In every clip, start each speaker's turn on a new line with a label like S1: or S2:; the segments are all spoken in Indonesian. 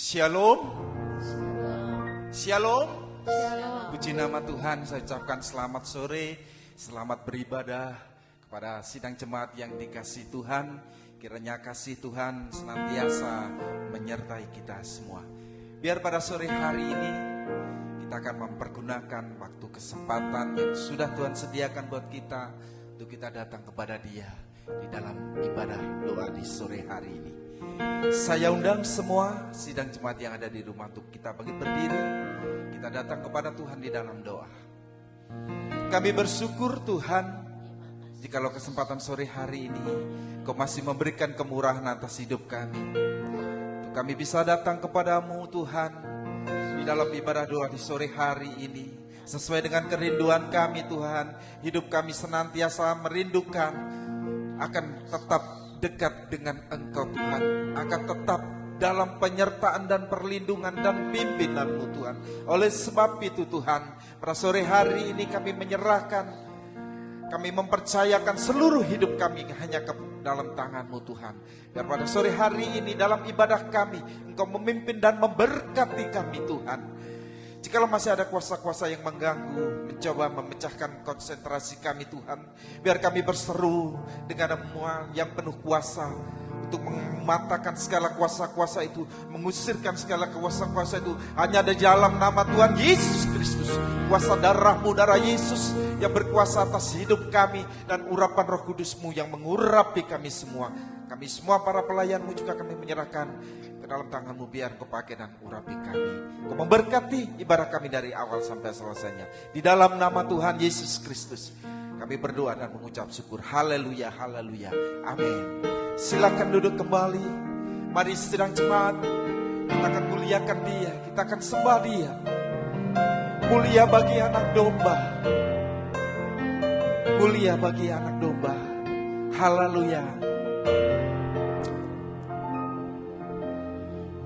S1: Shalom. Shalom.
S2: Shalom.
S1: Puji nama Tuhan, saya ucapkan selamat sore, selamat beribadah kepada sidang jemaat yang dikasihi Tuhan. Kiranya kasih Tuhan senantiasa menyertai kita semua. Biar pada sore hari ini kita akan mempergunakan waktu kesempatan yang sudah Tuhan sediakan buat kita untuk kita datang kepada Dia di dalam ibadah doa di sore hari ini. Saya undang semua sidang jemaat yang ada di rumah untuk kita bangkit berdiri. Kita datang kepada Tuhan di dalam doa. Kami bersyukur Tuhan, jikalau kesempatan sore hari ini Kau masih memberikan kemurahan atas hidup kami. Untuk kami bisa datang kepadamu Tuhan di dalam ibadah doa di sore hari ini. Sesuai dengan kerinduan kami Tuhan, hidup kami senantiasa merindukan akan tetap dekat dengan Engkau Tuhan, akan tetap dalam penyertaan dan perlindungan dan pimpinanmu Tuhan. Oleh sebab itu Tuhan, pada sore hari ini kami menyerahkan, kami mempercayakan seluruh hidup kami hanya ke dalam tangan-Mu Tuhan. Biar pada sore hari ini dalam ibadah kami, Engkau memimpin dan memberkati kami Tuhan. Jikalau masih ada kuasa-kuasa yang mengganggu, mencoba memecahkan konsentrasi kami Tuhan, biar kami berseru dengan nama yang penuh kuasa untuk mematahkan segala kuasa-kuasa itu, mengusirkan segala kuasa-kuasa itu hanya ada di dalam nama Tuhan Yesus Kristus. Kuasa darah-Mu, darah Yesus yang berkuasa atas hidup kami, dan urapan Roh Kudus-Mu yang mengurapi kami semua. Kami semua para pelayan-Mu juga kami menyerahkan ke dalam tangan-Mu, biar Kau pakai dan urapi kami. Kau memberkati ibadah kami dari awal sampai selesainya. Di dalam nama Tuhan Yesus Kristus kami berdoa dan mengucap syukur. Haleluya, haleluya, amin. Silakan duduk kembali. Mari sidang jemaat, kita akan muliakan Dia, kita akan sembah Dia. Mulia bagi anak domba, mulia bagi anak domba. Haleluya.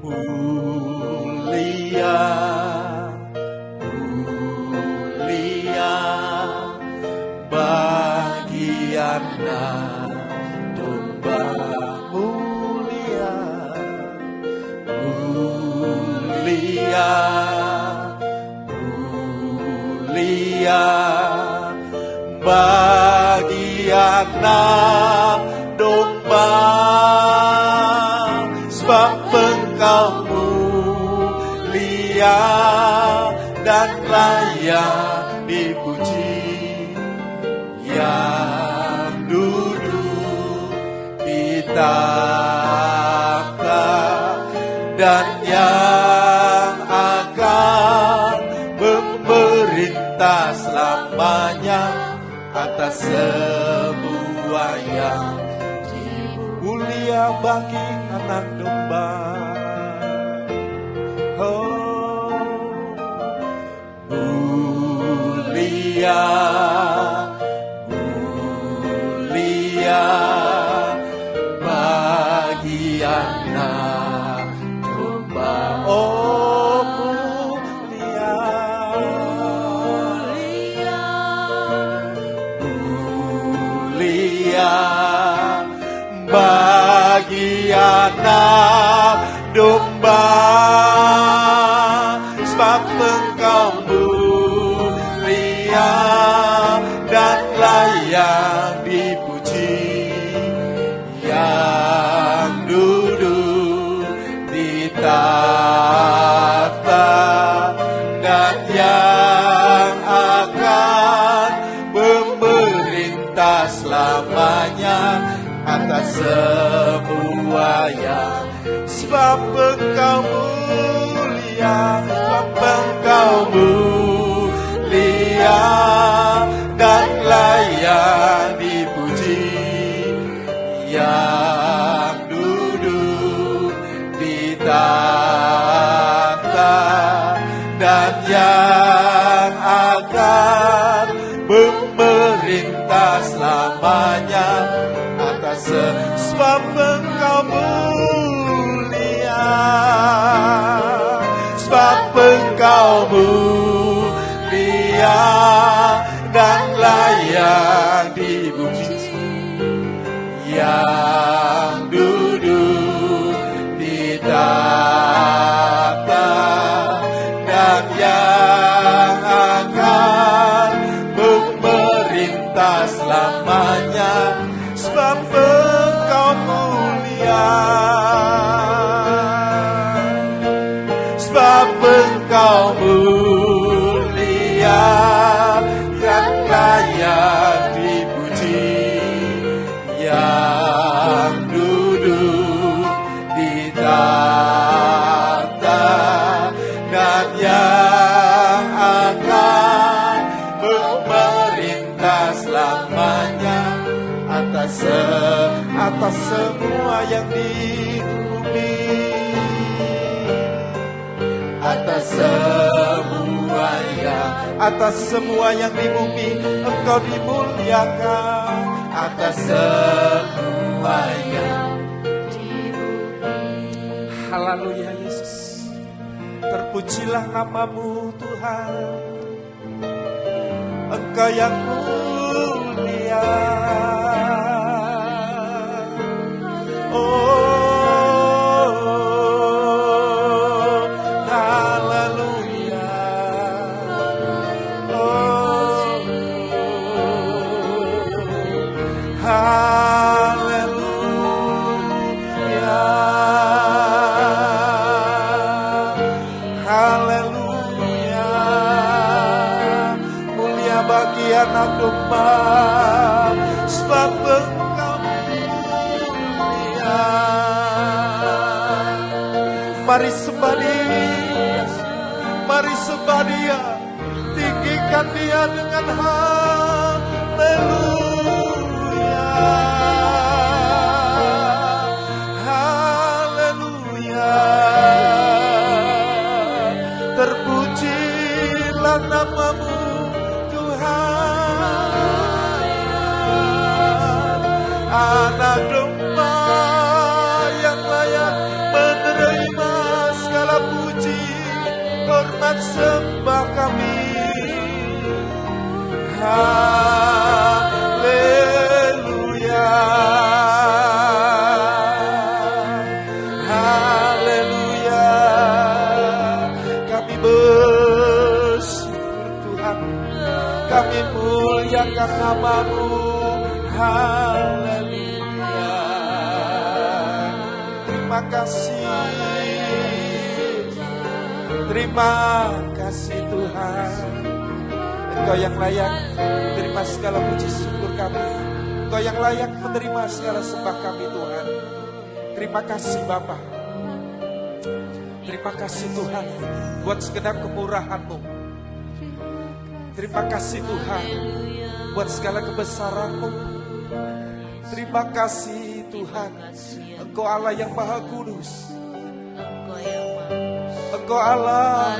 S1: Mulia, mulia bagi anak domba. Mulia, mulia, mulia bagi anak domba. Sebab Engkau mulia dan layak dipuji, yang duduk di takhta dan yang akan memerintah selamanya atas semua yang mulia bagi anak domba. Oh, mulia, mulia bagi anak domba. Oh, mulia, mulia bagi anak domba. Sebab Engkau mulia dan layak dipuji, yang duduk di takhta dan yang akan memerintah selamanya atas semua yang. Sebab Engkau mulia, sebab Engkau mulia dan layak dipuji, yang duduk di takhta dan yang akan memerintah selamanya atas. Sebab Engkau mulia, sebab Engkau mulia dan layak dipuji, yang duduk di takhta namanya atas semua yang di bumi, atas semua yang di bumi Engkau dimuliakan, atas semua yang di bumi. Haleluya Yesus, terpujilah namamu Tuhan, Engkau yang mulia. Anak domba, sebab Engkau mulia. Mari sembah Dia, tinggikan Dia dengan haleluya, haleluya. Terpujilah namamu anak domba yang layak menerima segala puji, hormat, sembah kami. Haleluya, haleluya. Kami bersyukur Tuhan, kami muliakan namamu. Haleluya, terima kasih Tuhan. Engkau yang layak menerima segala puji syukur kami, Engkau yang layak menerima segala sembah kami Tuhan. Terima kasih Bapa, terima kasih Tuhan buat segenap kemurahan-Mu. Terima kasih Tuhan buat segala kebesaran-Mu. Terima kasih Tuhan, Engkau Allah yang Maha Kudus, Engkau Allah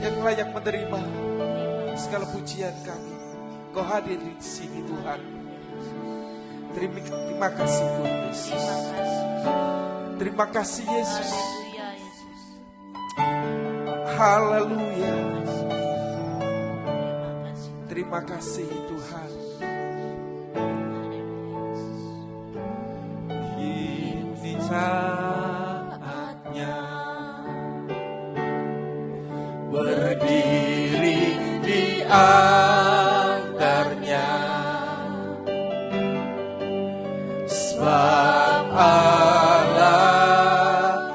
S1: yang layak menerima segala pujian kami. Engkau hadir di sini Tuhan. Terima kasih Tuhan Yesus. Terima kasih Yesus. Haleluya. Terima kasih Tuhan. Ini saatnya berdiri di altarnya, sebab Allah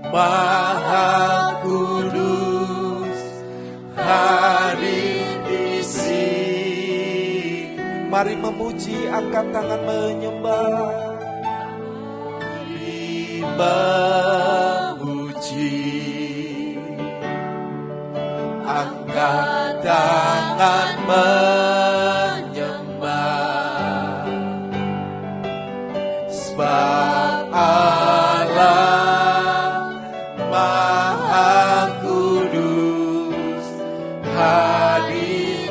S1: Maha Kudus hadir di sini. Mari memuji, angkat tangan menyembah. Memuji, angkat tangan menyembah, sebab Allah Maha Kudus hadir.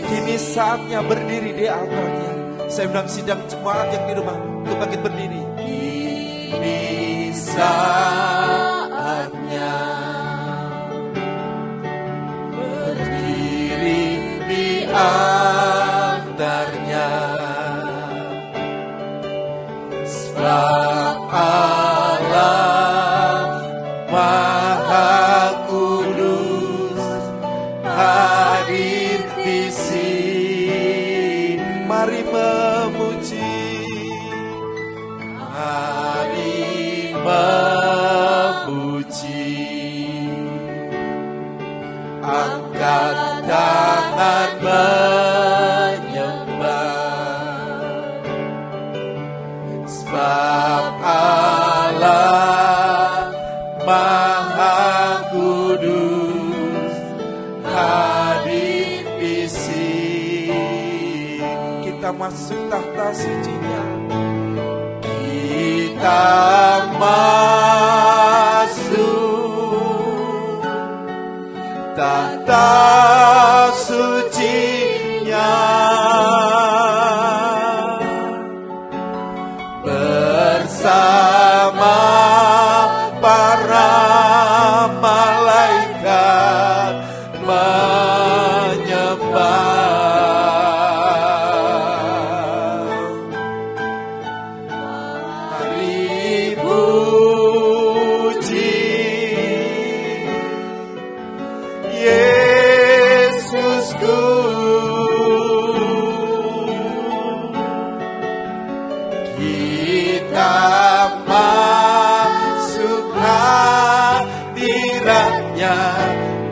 S1: Kini saatnya berdiri di altarnya. Saya undang sidang jemaat yang di rumah untuk bangkit berdiri. Kini saatnya berdiri di altarnya, sebab Allah Maha Kudus hadir di sini. Mari memuji, mari memuji. masuk tahta sucinya.
S2: Kita masuk tahta sucinya, bersama para malaikat menyembah. Mari puji Yesusku, kita masuk hadiratnya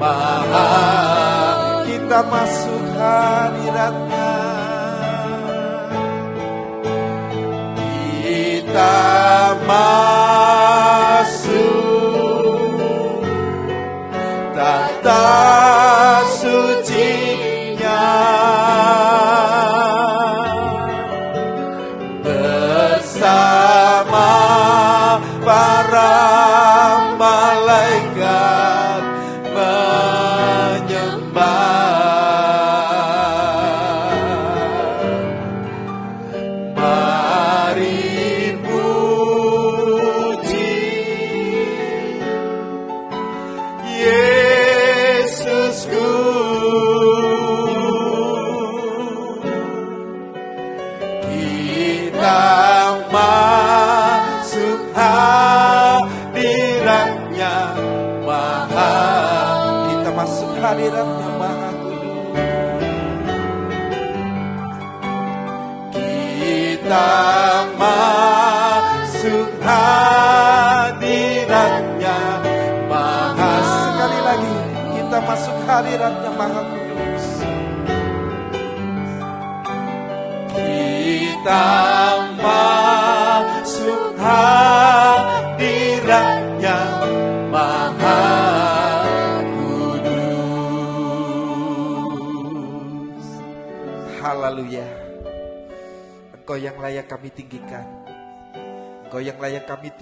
S2: Maha,
S1: Kita masuk hadiratnya.
S2: kita masuk tahta sucinya, bersama para malaikat menyembah. Mari puji Yesusku, kita masuk hadiratnya Maha,
S1: Kita masuk hadiratnya Maha Kudus.
S2: kita masuk hadiratnya Maha.
S1: Sekali lagi, kita masuk hadiratnya Maha Kudus.
S2: Kita masuk hadiratnya Maha Kudus.
S1: Haleluya. Engkau yang layak kami tinggikan, Engkau yang layak kami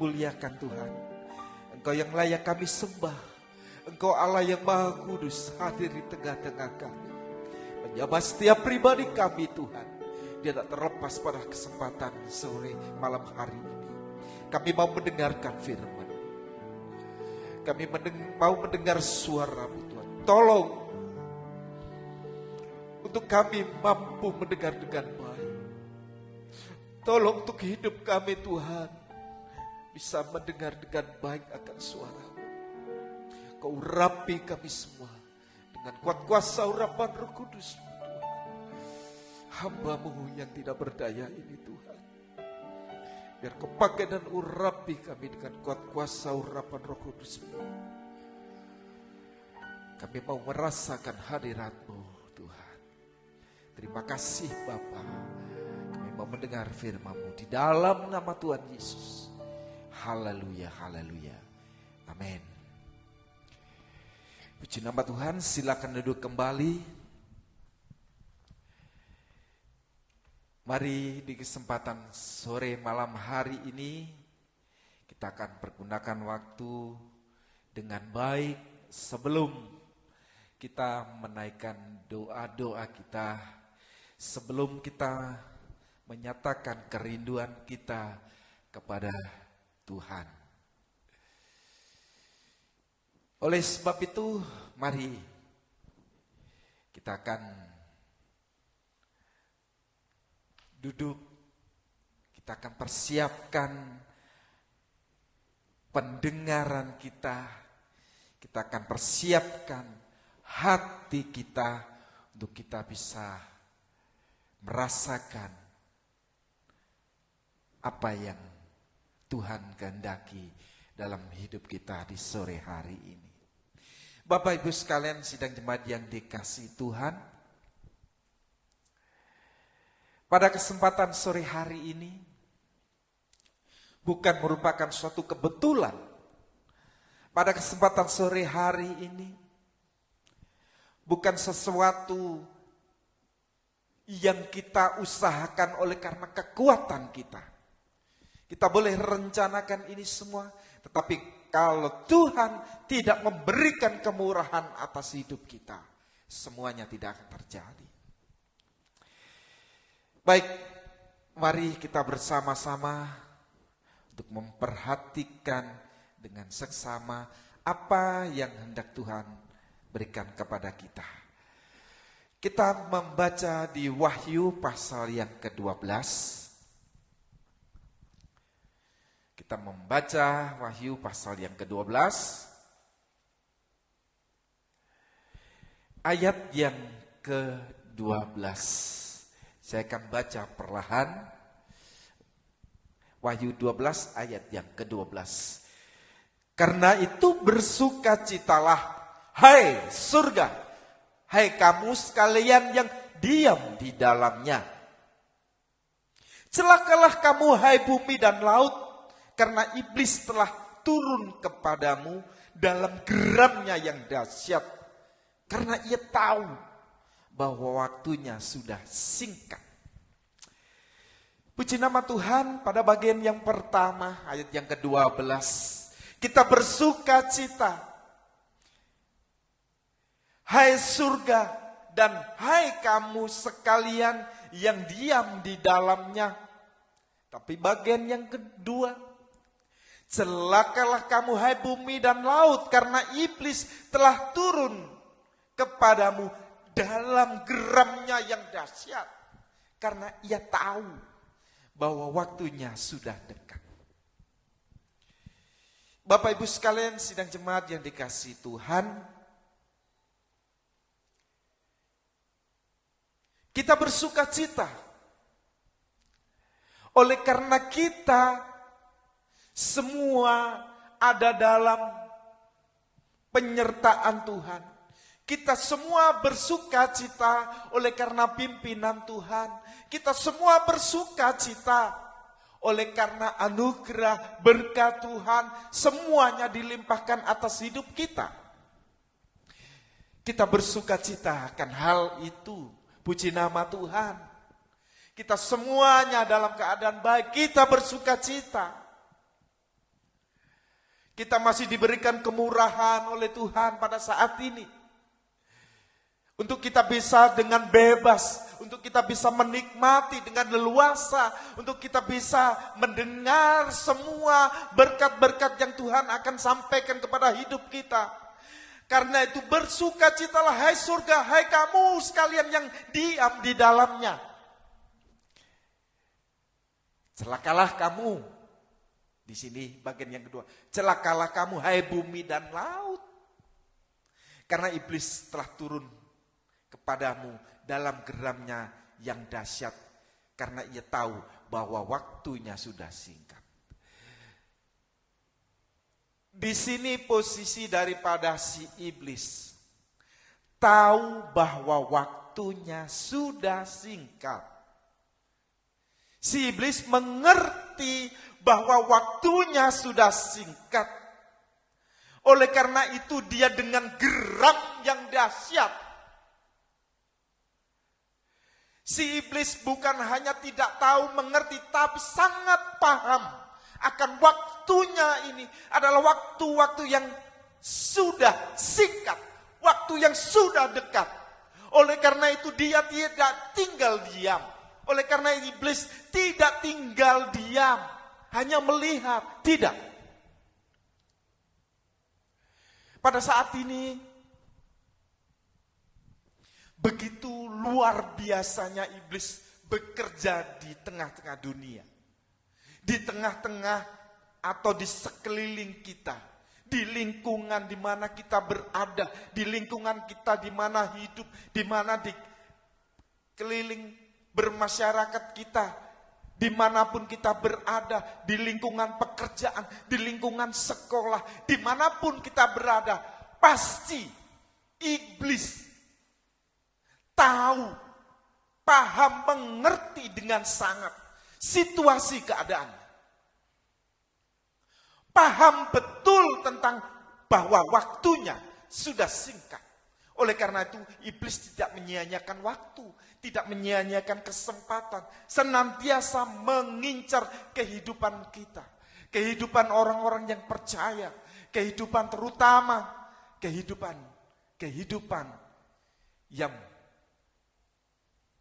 S1: muliakan Tuhan, Engkau yang layak kami sembah. Engkau Allah yang Maha Kudus hadir di tengah-tengah kami, menyapa setiap pribadi kami Tuhan. Dia tak terlepas pada kesempatan sore malam hari ini. Kami mau mendengarkan firman, kami mau mendengar suara-Mu Tuhan. Tolong untuk kami mampu mendengar dengan baik. Tolong untuk hidup kami Tuhan bisa mendengar dengan baik akan suara-Mu. Kau urapi kami semua dengan kuat kuasa urapan Roh Kudus Tuhan. Hamba-Mu yang tidak berdaya ini Tuhan, biar Kau pakai dan urapi kami dengan kuat kuasa urapan Roh Kudus-Mu. Kami mau merasakan hadirat-Mu Tuhan. Terima kasih Bapa. Kami mau mendengar firman-Mu di dalam nama Tuhan Yesus. Haleluya, haleluya. Amin. Puji nama Tuhan, silakan duduk kembali. Mari di kesempatan sore malam hari ini kita akan pergunakan waktu dengan baik sebelum kita menaikkan doa-doa kita, sebelum kita menyatakan kerinduan kita kepada Tuhan. Oleh sebab itu, mari kita akan duduk, kita akan persiapkan pendengaran kita akan persiapkan hati kita untuk kita bisa merasakan apa yang Tuhan kehendaki dalam hidup kita di sore hari ini. Bapak Ibu sekalian, sidang jemaat yang dikasihi Tuhan, pada kesempatan sore hari ini bukan merupakan suatu kebetulan. Pada kesempatan sore hari ini bukan sesuatu yang kita usahakan oleh karena kekuatan kita. Kita boleh rencanakan ini semua, tetapi kalau Tuhan tidak memberikan kemurahan atas hidup kita, semuanya tidak akan terjadi. Baik, mari kita bersama-sama untuk memperhatikan dengan seksama apa yang hendak Tuhan berikan kepada kita. Kita membaca di Wahyu pasal yang ke-12. Kita membaca Wahyu pasal yang ke-12. Ayat yang ke-12. Saya akan baca perlahan. Wahyu 12 ayat yang ke-12. Karena itu bersukacitalah, hai surga, hai kamu sekalian yang diam di dalamnya. Celakalah kamu, hai bumi dan laut, karena iblis telah turun kepadamu dalam geramnya yang dahsyat. Karena ia tahu bahwa waktunya sudah singkat. Puji nama Tuhan, pada bagian yang pertama, ayat yang ke-12. Kita bersuka cita. Hai surga dan hai kamu sekalian yang diam di dalamnya. Tapi bagian yang kedua, celakalah kamu hai bumi dan laut, karena iblis telah turun kepadamu dalam geramnya yang dahsyat. Karena ia tahu bahwa waktunya sudah dekat. Bapak Ibu sekalian, sidang jemaat yang dikasihi Tuhan, kita bersuka cita oleh karena kita semua ada dalam penyertaan Tuhan. Kita semua bersuka cita oleh karena pimpinan Tuhan. Kita semua bersuka cita oleh karena anugerah berkat Tuhan. Semuanya dilimpahkan atas hidup kita. Kita bersuka cita akan hal itu. Puji nama Tuhan. Kita semuanya dalam keadaan baik. Kita bersuka cita. Kita masih diberikan kemurahan oleh Tuhan pada saat ini. Untuk kita bisa dengan bebas, untuk kita bisa menikmati dengan leluasa, untuk kita bisa mendengar semua berkat-berkat yang Tuhan akan sampaikan kepada hidup kita. Karena itu bersukacitalah hai surga, hai kamu sekalian yang diam di dalamnya. Celakalah kamu, di sini bagian yang kedua, celakalah kamu hai bumi dan laut. Karena iblis telah turun kepadamu dalam geramnya yang dahsyat, karena ia tahu bahwa waktunya sudah singkat. Di sini posisi daripada si iblis, tahu bahwa waktunya sudah singkat. Si iblis mengerti bahwa waktunya sudah singkat. Oleh karena itu dia dengan geram yang dahsyat, si iblis bukan hanya tidak tahu mengerti, tapi sangat paham akan waktunya ini adalah waktu-waktu yang sudah singkat, waktu yang sudah dekat. Oleh karena itu dia tidak tinggal diam. Oleh karena iblis tidak tinggal diam, hanya melihat, tidak. Pada saat ini begitu luar biasanya iblis bekerja di tengah-tengah dunia. Di tengah-tengah atau di sekeliling kita. Di lingkungan di mana kita berada. Di lingkungan kita di mana hidup. Di mana di keliling bermasyarakat kita. Dimanapun kita berada. Di lingkungan pekerjaan. Di lingkungan sekolah. Dimanapun kita berada. Pasti iblis tahu, paham, mengerti dengan sangat situasi keadaan. Paham betul tentang bahwa waktunya sudah singkat. Oleh karena itu, iblis tidak menyia-nyiakan waktu, tidak menyia-nyiakan kesempatan, senantiasa mengincar kehidupan kita, kehidupan orang-orang yang percaya, kehidupan terutama kehidupan yang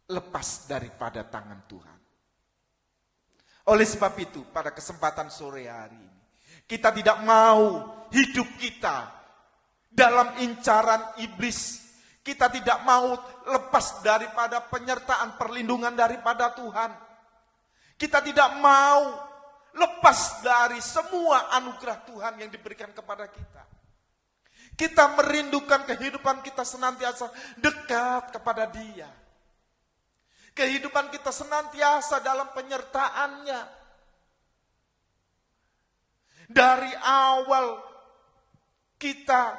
S1: lepas daripada tangan Tuhan. Oleh sebab itu, pada kesempatan sore hari ini, kita tidak mau hidup kita dalam incaran iblis. Kita tidak mau lepas daripada penyertaan perlindungan daripada Tuhan. Kita tidak mau lepas dari semua anugerah Tuhan yang diberikan kepada kita. Kita merindukan kehidupan kita senantiasa dekat kepada Dia. Kehidupan kita senantiasa dalam penyertaan-Nya. Dari awal kita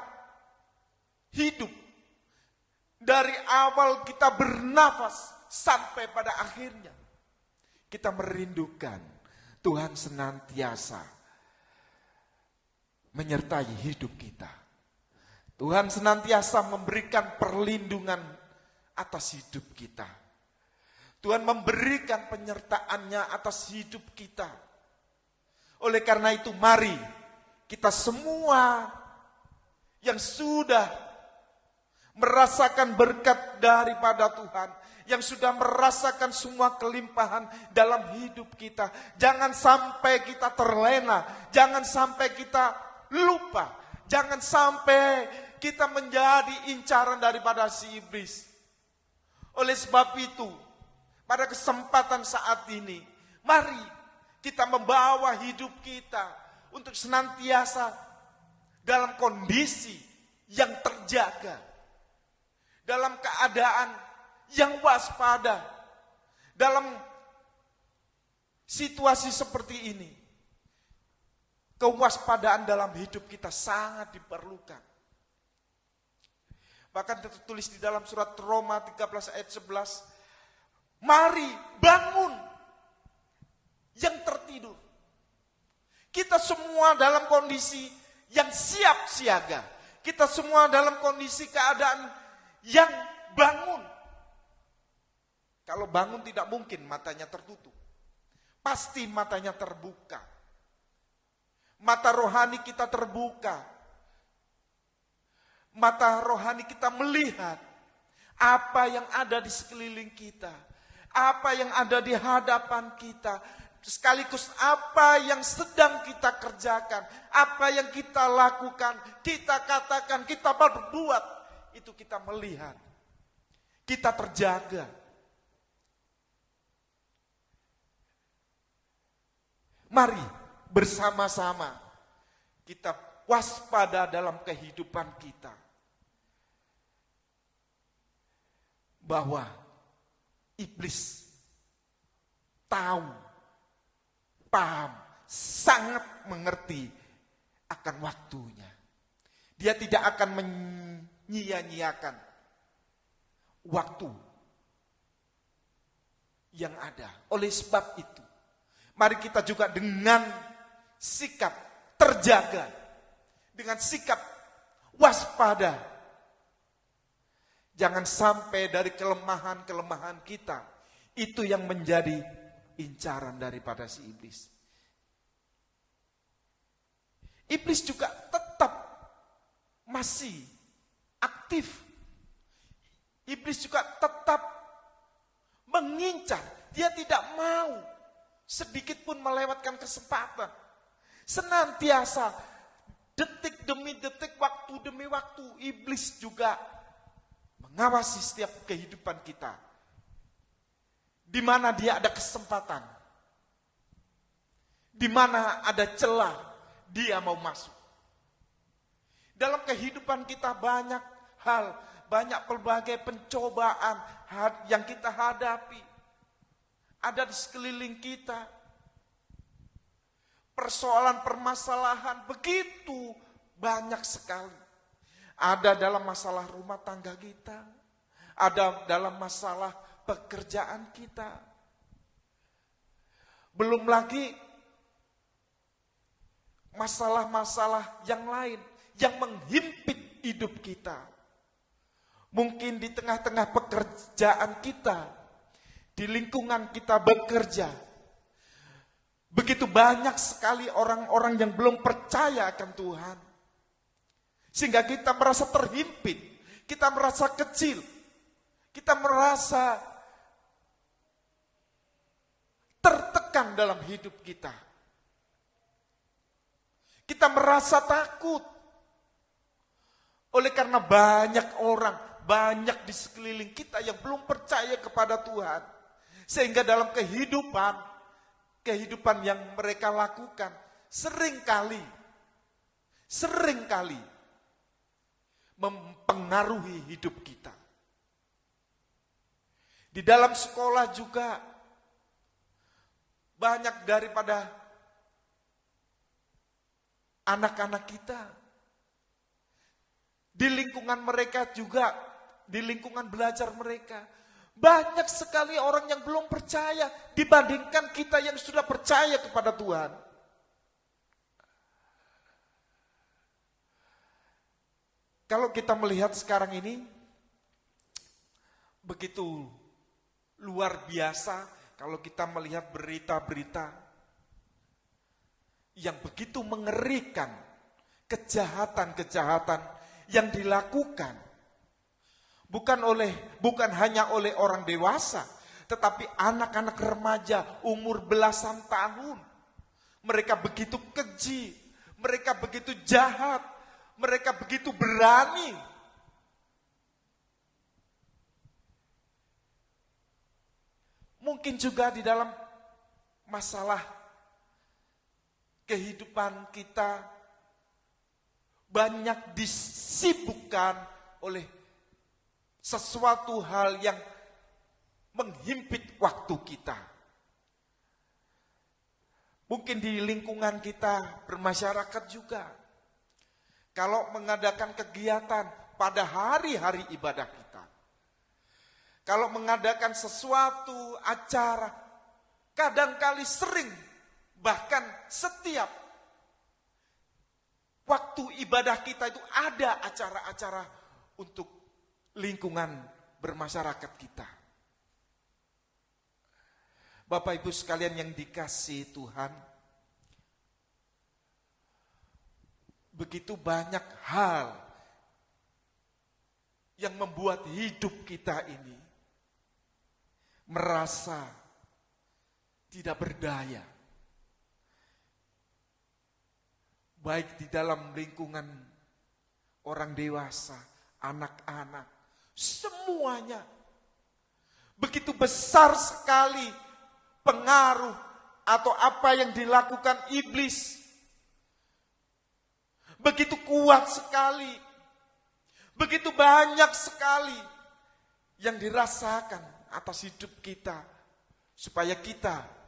S1: hidup, dari awal kita bernafas sampai pada akhirnya, kita merindukan Tuhan senantiasa menyertai hidup kita. Tuhan senantiasa memberikan perlindungan atas hidup kita. Tuhan memberikan penyertaan-Nya atas hidup kita. Oleh karena itu, mari kita semua yang sudah merasakan berkat daripada Tuhan, yang sudah merasakan semua kelimpahan dalam hidup kita, jangan sampai kita terlena, jangan sampai kita lupa, jangan sampai kita menjadi incaran daripada si iblis. Oleh sebab itu, pada kesempatan saat ini, mari kita membawa hidup kita untuk senantiasa dalam kondisi yang terjaga, dalam keadaan yang waspada. Dalam situasi seperti ini, kewaspadaan dalam hidup kita sangat diperlukan. Bahkan tertulis di dalam surat Roma 13 ayat 11, mari bangun yang tertidur. Kita semua dalam kondisi yang siap siaga. Kita semua dalam kondisi keadaan yang bangun. Kalau bangun tidak mungkin matanya tertutup. Pasti matanya terbuka. Mata rohani kita terbuka. Mata rohani kita melihat apa yang ada di sekeliling kita. Apa yang ada di hadapan kita. Sekaligus apa yang sedang kita kerjakan. Apa yang kita lakukan. Kita katakan, kita berbuat. Itu kita melihat. Kita terjaga. Mari bersama-sama kita waspada dalam kehidupan kita. Bahwa iblis tahu, paham, sangat mengerti akan waktunya. Dia tidak akan menyia-nyiakan waktu yang ada. Oleh sebab itu, mari kita juga dengan sikap terjaga, dengan sikap waspada. Jangan sampai dari kelemahan-kelemahan kita itu yang menjadi incaran daripada si iblis. Iblis juga tetap masih aktif. Iblis juga tetap mengincar. Dia tidak mau sedikit pun melewatkan kesempatan. Senantiasa detik demi detik, waktu demi waktu, iblis juga mengawasi setiap kehidupan kita. Di mana dia ada kesempatan, di mana ada celah, dia mau masuk. Dalam kehidupan kita banyak hal, banyak pelbagai pencobaan yang kita hadapi. Ada di sekeliling kita. Persoalan, permasalahan begitu banyak sekali. Ada dalam masalah rumah tangga kita. Ada dalam masalah pekerjaan kita. Belum lagi masalah-masalah yang lain yang menghimpit hidup kita. Mungkin di tengah-tengah pekerjaan kita, di lingkungan kita bekerja, begitu banyak sekali orang-orang yang belum percaya akan Tuhan. Sehingga kita merasa terhimpit, kita merasa kecil, kita merasa tertekan dalam hidup kita. Kita merasa takut. Oleh karena banyak orang, banyak di sekeliling kita yang belum percaya kepada Tuhan. Sehingga dalam kehidupan yang mereka lakukan, seringkali mempengaruhi hidup kita. Di dalam sekolah juga, banyak daripada anak-anak kita, di lingkungan mereka juga, di lingkungan belajar mereka, banyak sekali orang yang belum percaya dibandingkan kita yang sudah percaya kepada Tuhan. Kalau kita melihat sekarang ini, begitu luar biasa kalau kita melihat berita-berita yang begitu mengerikan, kejahatan-kejahatan yang dilakukan. Bukan hanya oleh orang dewasa, tetapi anak-anak remaja umur belasan tahun. Mereka begitu keji, mereka begitu jahat, mereka begitu berani. Mungkin juga di dalam masalah kehidupan kita banyak disibukkan oleh sesuatu hal yang menghimpit waktu kita. Mungkin di lingkungan kita bermasyarakat juga. Kalau mengadakan kegiatan pada hari-hari ibadah kita. Kalau mengadakan sesuatu acara, kadangkali sering, bahkan setiap waktu ibadah kita itu ada acara-acara untuk lingkungan bermasyarakat kita. Bapak Ibu sekalian yang dikasihi Tuhan, begitu banyak hal yang membuat hidup kita ini merasa tidak berdaya. Baik di dalam lingkungan orang dewasa, anak-anak, semuanya. Begitu besar sekali pengaruh atau apa yang dilakukan iblis. Begitu kuat sekali. Begitu banyak sekali yang dirasakan atas hidup kita. Supaya kita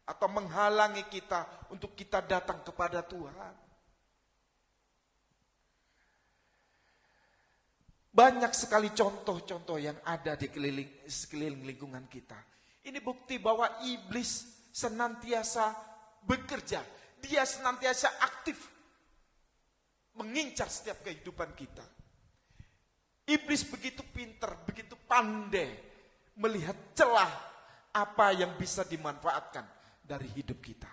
S1: atau menghalangi kita untuk kita datang kepada Tuhan. Banyak sekali contoh-contoh yang ada di sekeliling lingkungan kita. Ini bukti bahwa iblis senantiasa bekerja. Dia senantiasa aktif mengincar setiap kehidupan kita. Iblis begitu pintar, begitu pandai melihat celah apa yang bisa dimanfaatkan dari hidup kita.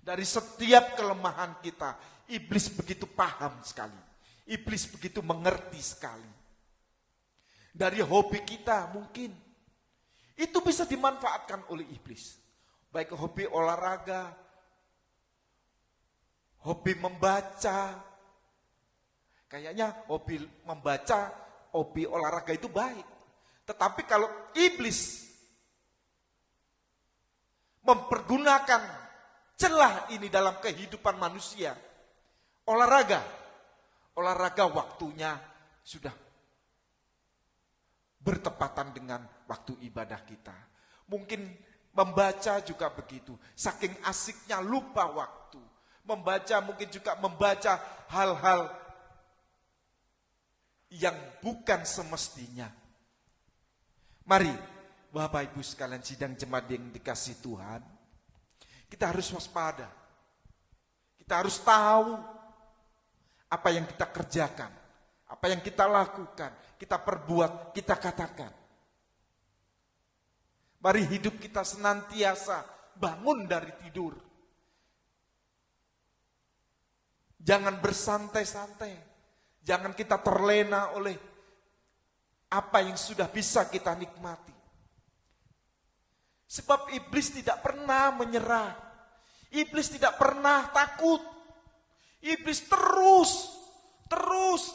S1: Dari setiap kelemahan kita, iblis begitu paham sekali. Iblis begitu mengerti sekali. Dari hobi kita mungkin, itu bisa dimanfaatkan oleh iblis. Baik hobi olahraga, hobi membaca. Kayaknya hobi membaca, hobi olahraga itu baik. Tetapi kalau iblis mempergunakan celah ini dalam kehidupan manusia, olahraga waktunya sudah bertepatan dengan waktu ibadah kita. Mungkin membaca juga begitu, saking asiknya lupa waktu. Membaca mungkin juga membaca hal-hal yang bukan semestinya. Mari Bapak Ibu sekalian sidang jemaat yang dikasih Tuhan, kita harus waspada. Kita harus tahu apa yang kita kerjakan, Apa yang kita lakukan, kita perbuat, kita katakan. Mari hidup kita senantiasa bangun dari tidur. Jangan bersantai-santai. Jangan kita terlena oleh apa yang sudah bisa kita nikmati. Sebab iblis tidak pernah menyerah. Iblis tidak pernah takut. Iblis terus,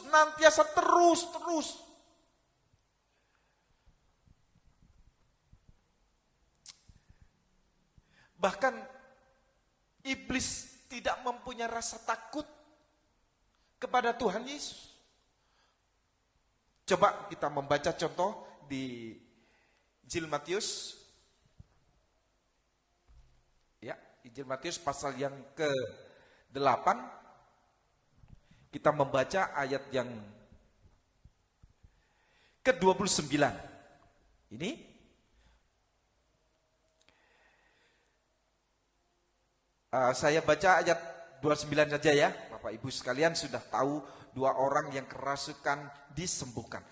S1: nantiasa terus. Bahkan iblis tidak mempunyai rasa takut kepada Tuhan Yesus. Coba kita membaca contoh di Injil Matius. Ya, Injil Matius pasal yang ke-8. Kita membaca ayat yang ke-29. Ini saya baca ayat 29 saja ya. Bapak Ibu sekalian sudah tahu 2 orang yang kerasukan disembuhkan.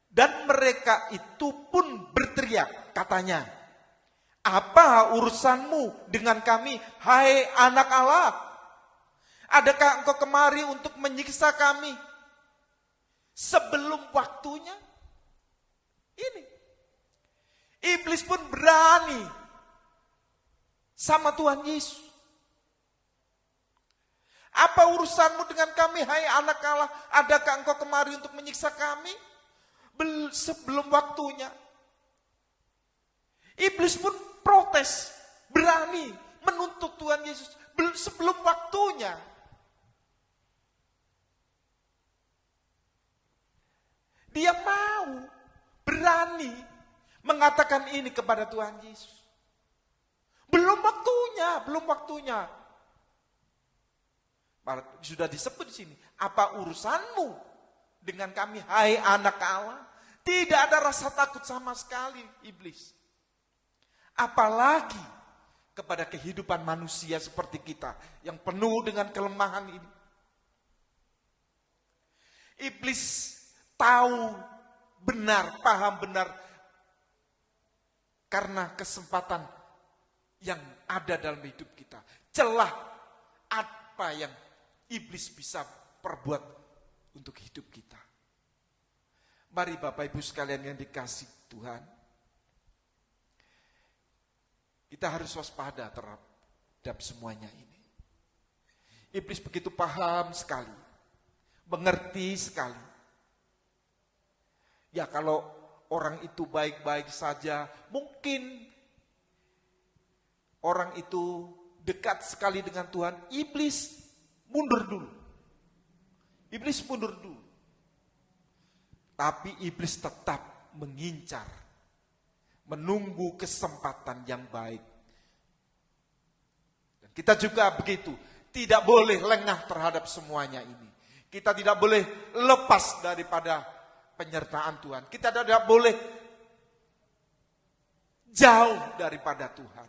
S1: Dan mereka itu pun berteriak, katanya, "Apa urusanmu dengan kami, hai anak Allah? Adakah engkau kemari untuk menyiksa kami sebelum waktunya?" Ini. Iblis pun berani sama Tuhan Yesus. "Apa urusanmu dengan kami, hai anak Allah? Adakah engkau kemari untuk menyiksa kami sebelum waktunya?" Iblis pun protes, berani menuntut Tuhan Yesus sebelum waktunya. Dia mau, berani mengatakan ini kepada Tuhan Yesus. Belum waktunya. Sudah disebut di sini, "Apa urusanmu dengan kami, hai anak Allah?" Tidak ada rasa takut sama sekali iblis. Apalagi kepada kehidupan manusia seperti kita yang penuh dengan kelemahan ini. Iblis tahu benar, paham benar karena kesempatan yang ada dalam hidup kita. Celah apa yang iblis bisa perbuat untuk hidup kita. Mari Bapak Ibu sekalian yang dikasih Tuhan, kita harus waspada terhadap semuanya ini. Iblis begitu paham sekali, mengerti sekali. Ya kalau orang itu baik-baik saja, mungkin orang itu dekat sekali dengan Tuhan, iblis mundur dulu. Tapi iblis tetap mengincar, menunggu kesempatan yang baik. Dan kita juga begitu, tidak boleh lengah terhadap semuanya ini. Kita tidak boleh lepas daripada penyertaan Tuhan. Kita tidak boleh jauh daripada Tuhan.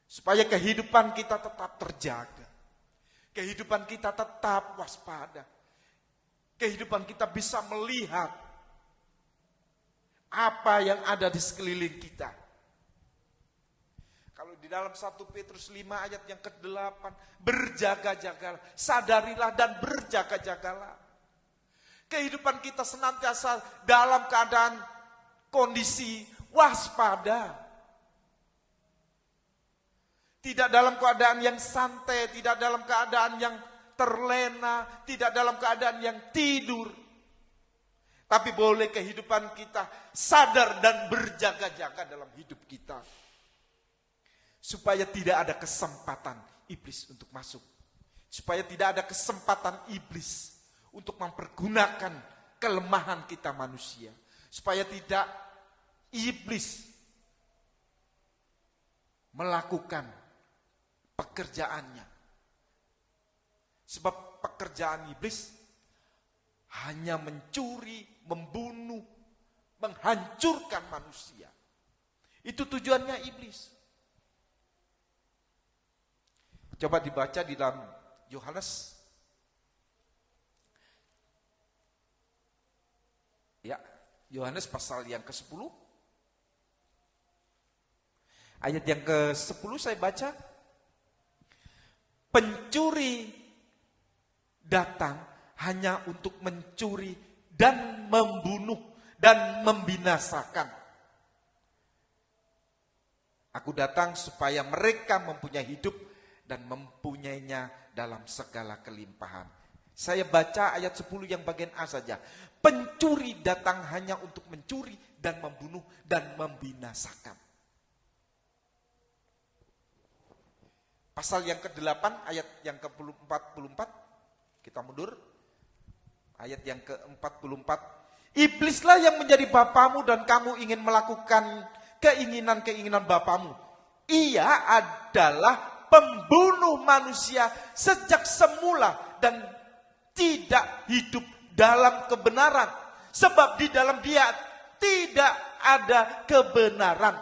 S1: Supaya kehidupan kita tetap terjaga. Kehidupan kita tetap waspada. Kehidupan kita bisa melihat apa yang ada di sekeliling kita. Kalau di dalam 1 Petrus 5 ayat yang ke-8, berjaga-jagalah, sadarilah dan berjaga-jagalah. Kehidupan kita senantiasa dalam keadaan kondisi waspada. Tidak dalam keadaan yang santai, tidak dalam keadaan yang terlena, tidak dalam keadaan yang tidur. Tapi boleh kehidupan kita sadar dan berjaga-jaga dalam hidup kita. Supaya tidak ada kesempatan iblis untuk masuk. Supaya tidak ada kesempatan iblis untuk mempergunakan kelemahan kita manusia. Supaya tidak iblis melakukan pekerjaannya. Sebab pekerjaan iblis hanya mencuri, membunuh, menghancurkan manusia. Itu tujuannya iblis. Coba dibaca di dalam Yohanes Ya, Yohanes pasal yang ke-10. Ayat yang ke-10 saya baca. Pencuri datang hanya untuk mencuri dan membunuh dan membinasakan. Aku datang supaya mereka mempunyai hidup dan mempunyainya dalam segala kelimpahan. Saya baca ayat 10 yang bagian A saja. Pencuri datang hanya untuk mencuri dan membunuh dan membinasakan. Pasal yang ke-8 ayat yang ke-44, kita mundur. Ayat yang ke-44. Iblislah yang menjadi bapamu dan kamu ingin melakukan keinginan-keinginan bapamu. Ia adalah pembunuh manusia sejak semula dan tidak hidup dalam kebenaran. Sebab di dalam dia tidak ada kebenaran.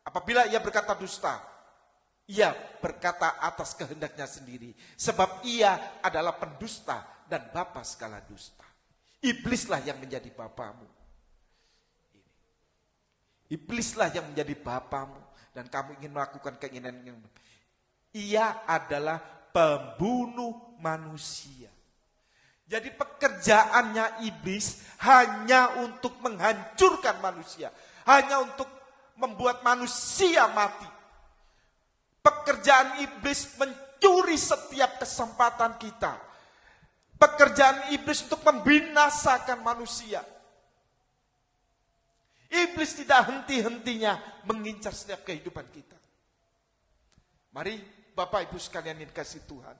S1: Apabila ia berkata dusta, ia berkata atas kehendaknya sendiri. Sebab ia adalah pendusta dan bapa segala dusta. Iblislah yang menjadi bapamu. Iblislah yang menjadi bapamu. Dan kamu ingin melakukan keinginan. Ia adalah pembunuh manusia. Jadi pekerjaannya iblis hanya untuk menghancurkan manusia. Hanya untuk membuat manusia mati. Pekerjaan iblis mencuri setiap kesempatan kita. Pekerjaan iblis untuk membinasakan manusia. Iblis tidak henti-hentinya mengincar setiap kehidupan kita. Mari Bapak Ibu sekalian yang dikasihi Tuhan.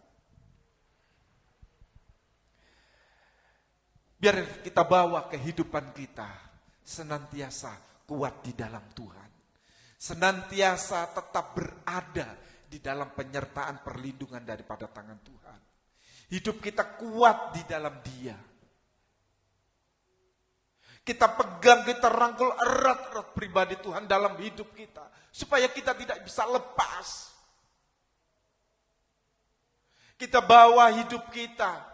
S1: Biar kita bawa kehidupan kita senantiasa kuat di dalam Tuhan. Senantiasa tetap berada di dalam penyertaan perlindungan daripada tangan Tuhan. Hidup kita kuat di dalam Dia. Kita pegang, kita rangkul erat-erat pribadi Tuhan dalam hidup kita. Supaya kita tidak bisa lepas. Kita bawa hidup kita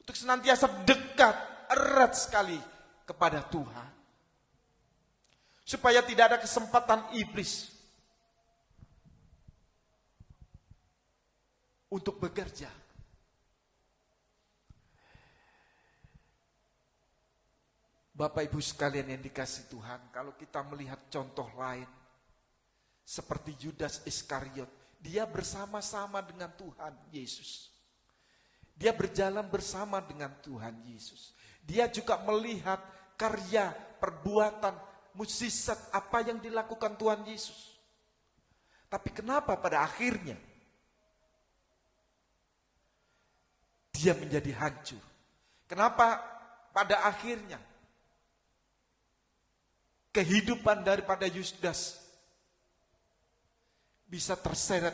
S1: untuk senantiasa dekat, erat sekali kepada Tuhan. Supaya tidak ada kesempatan iblis untuk bekerja. Bapak Ibu sekalian yang dikasihi Tuhan, kalau kita melihat contoh lain, seperti Yudas Iskariot, dia bersama-sama dengan Tuhan Yesus. Dia berjalan bersama dengan Tuhan Yesus. Dia juga melihat karya, perbuatan, mukjizat apa yang dilakukan Tuhan Yesus. Tapi kenapa pada akhirnya dia menjadi hancur? Kenapa pada akhirnya kehidupan daripada Yudas bisa terseret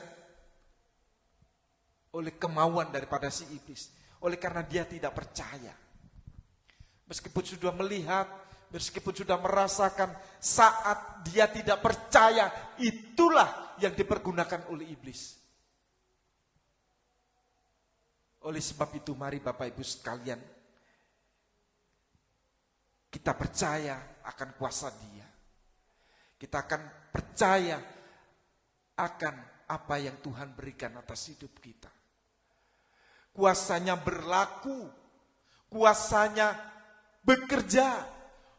S1: oleh kemauan daripada si iblis? Oleh karena dia tidak percaya. Meskipun sudah melihat, meskipun sudah merasakan, saat dia tidak percaya, itulah yang dipergunakan oleh iblis. Oleh sebab itu mari Bapak Ibu sekalian, kita percaya akan kuasa Dia. Kita akan percaya akan apa yang Tuhan berikan atas hidup kita. Kuasanya berlaku, kuasanya bekerja,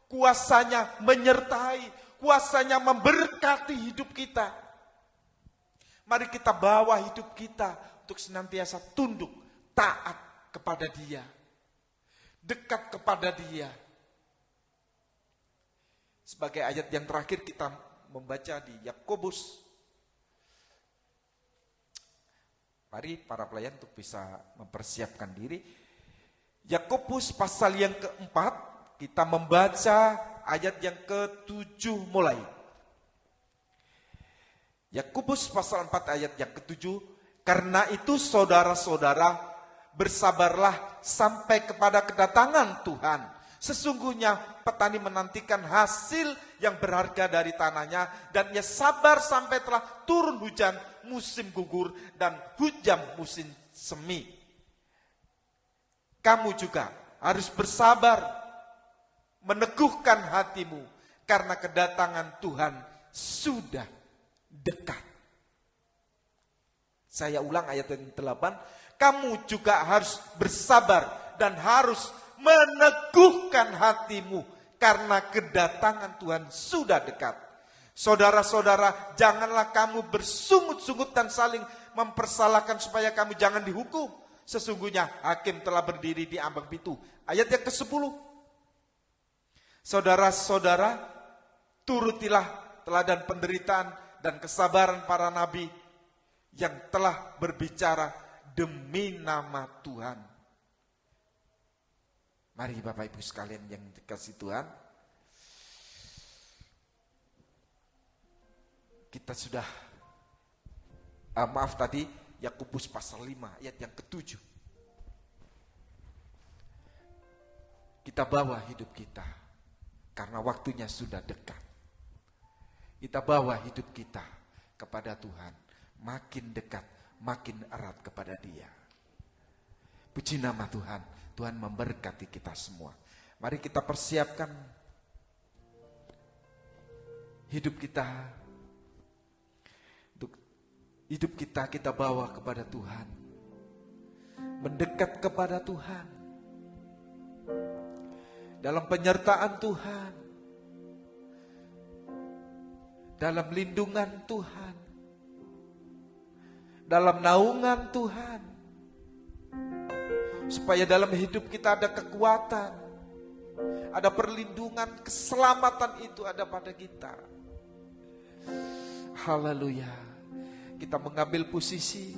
S1: kuasanya menyertai, kuasanya memberkati hidup kita. Mari kita bawa hidup kita untuk senantiasa tunduk, taat kepada Dia, dekat kepada Dia. Sebagai ayat yang terakhir kita membaca di Yakobus. Mari para pelayan untuk bisa mempersiapkan diri. Yakobus pasal yang keempat, kita membaca ayat yang ke-7 mulai. Yakobus pasal 4 ayat yang ke-7, karena itu saudara-saudara bersabarlah sampai kepada kedatangan Tuhan. Sesungguhnya petani menantikan hasil yang berharga dari tanahnya, dan ia sabar sampai telah turun hujan musim gugur dan hujan musim semi. Kamu juga harus bersabar meneguhkan hatimu, karena kedatangan Tuhan sudah dekat. Saya ulang ayat yang 8, kamu juga harus bersabar dan harus meneguhkan hatimu, karena kedatangan Tuhan sudah dekat. Saudara-saudara, janganlah kamu bersungut-sungut dan saling mempersalahkan supaya kamu jangan dihukum. Sesungguhnya hakim telah berdiri di ambang pintu. Ayat yang ke-10. Saudara-saudara, turutilah teladan penderitaan dan kesabaran para nabi yang telah berbicara demi nama Tuhan. Mari Bapak Ibu sekalian yang dikasihi Tuhan, kita sudah tadi Yakobus pasal 5 ayat yang ke-7. Kita bawa hidup kita karena waktunya sudah dekat. Kita bawa hidup kita kepada Tuhan, makin dekat, makin erat kepada Dia. Puji nama Tuhan, Tuhan memberkati kita semua. Mari kita persiapkan hidup kita. Hidup kita bawa kepada Tuhan. Mendekat kepada Tuhan. Dalam penyertaan Tuhan. Dalam lindungan Tuhan. Dalam naungan Tuhan. Supaya dalam hidup kita ada kekuatan. Ada perlindungan, keselamatan itu ada pada kita. Haleluya. Kita mengambil posisi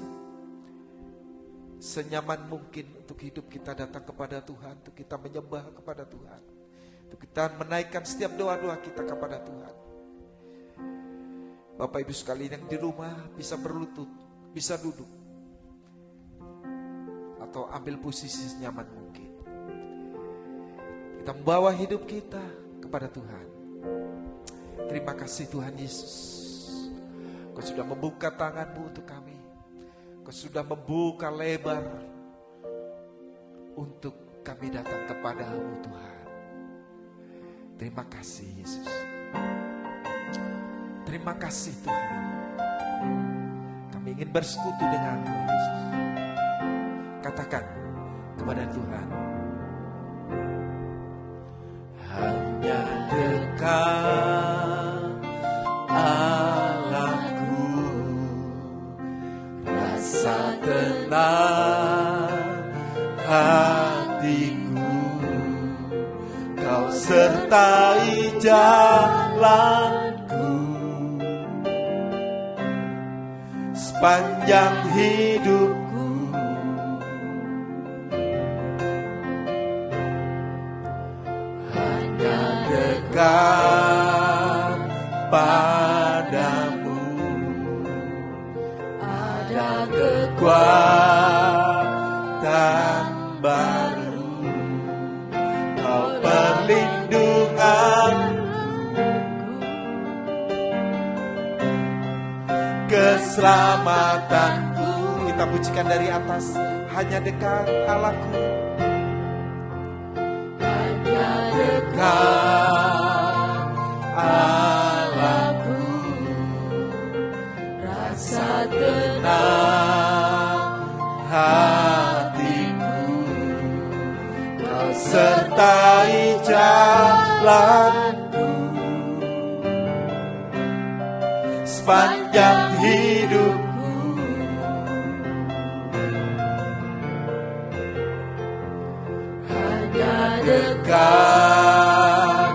S1: senyaman mungkin untuk hidup kita datang kepada Tuhan, untuk kita menyembah kepada Tuhan, untuk kita menaikkan setiap doa-doa kita kepada Tuhan. Bapak Ibu sekalian yang di rumah bisa berlutut, bisa duduk, atau ambil posisi senyaman mungkin. Kita membawa hidup kita kepada Tuhan. Terima kasih Tuhan Yesus. Kau sudah membuka tanganmu untuk kami. Kau sudah membuka lebar untuk kami datang kepadamu Tuhan. Terima kasih Yesus. Terima kasih Tuhan. Kami ingin bersekutu denganmu Yesus. Katakan kepada Tuhan.
S2: Hanya dekat Allahku, rasa tenang hatiku, Kau sertai jalanku sepanjang hidupku. Hanya dekat padamu ada kekuatan baru, Kau perlindungan, keselamatanku.
S1: Kita pujikan dari atas. Hanya dekat Allahku.
S2: Hanya dekat Allahku, rasa tenang hatiku, Kau sertai jalanku sepanjang hidupku. Hanya dekat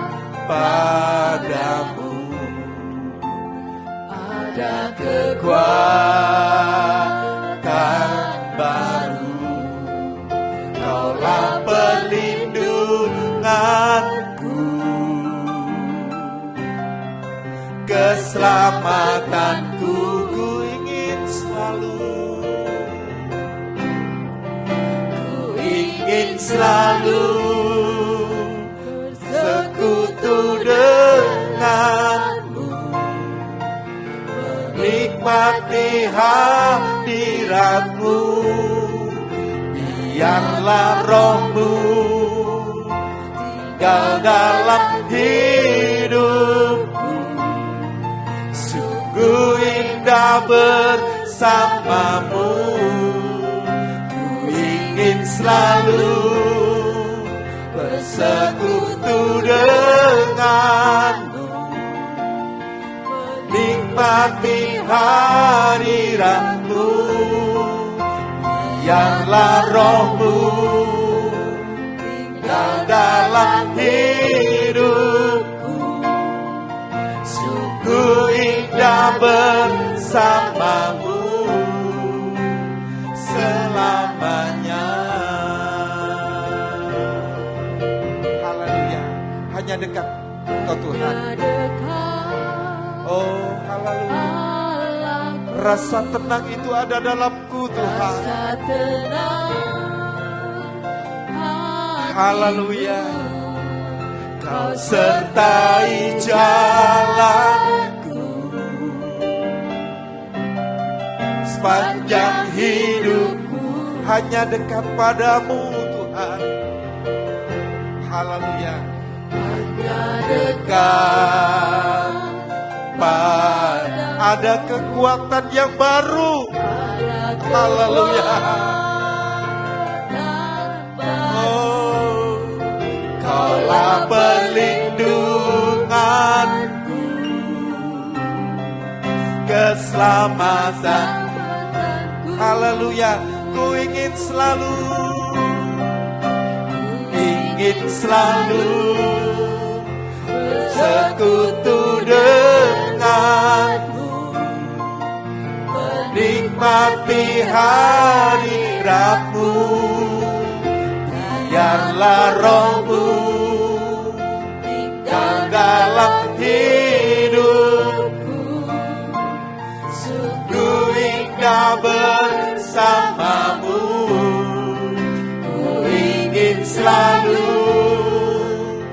S2: padamu ada kekuatan baru, Kaulah perlindunganku, keselamatanku. Ku ingin selalu bersekutu denganmu, menikmati hadiratmu. Biarlah rohmu tinggal dalam hidupku. Sungguh indah bersamamu. Ku ingin selalu bersekutu denganmu, menikmati hadiratmu. Biarlah rohmu tinggal dalam hidupku. Sungguh indah bersamamu selamanya.
S1: Haleluya. Hanya dekat Engkau Tuhan. Oh, haleluya. Rasa tenang itu ada dalamku Tuhan. Haleluya.
S2: Kau sertai jalanku sepanjang hidupku.
S1: Hanya dekat padamu Tuhan. Haleluya.
S2: Hanya dekat pada,
S1: Ada kekuatan yang baru. Haleluya.
S2: oh, Kaulah perlindunganku, keselamatan.
S1: Haleluya. Ku ingin selalu
S2: bersekutu denganmu, menikmati hadiratmu. Biarlah rohmu tinggal dalam hidupku. Sungguh indah bersamamu. Ku ingin selalu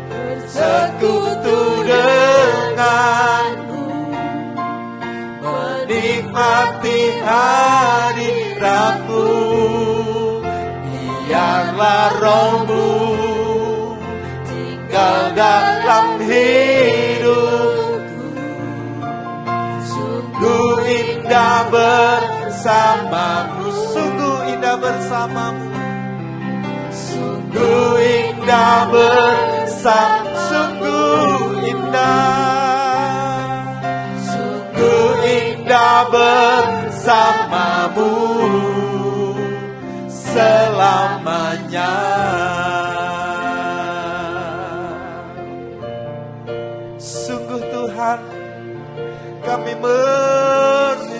S2: bersekutu denganmu, menikmati hadiratmu. Biarlah rohmu tinggal dalam hidupku. Sungguh indah bersamamu.
S1: sungguh indah bersamamu.
S2: Sungguh indah bersamamu.
S1: Sungguh indah.
S2: Sungguh indah bersamamu selamanya.
S1: Sungguh Tuhan, kami merindukan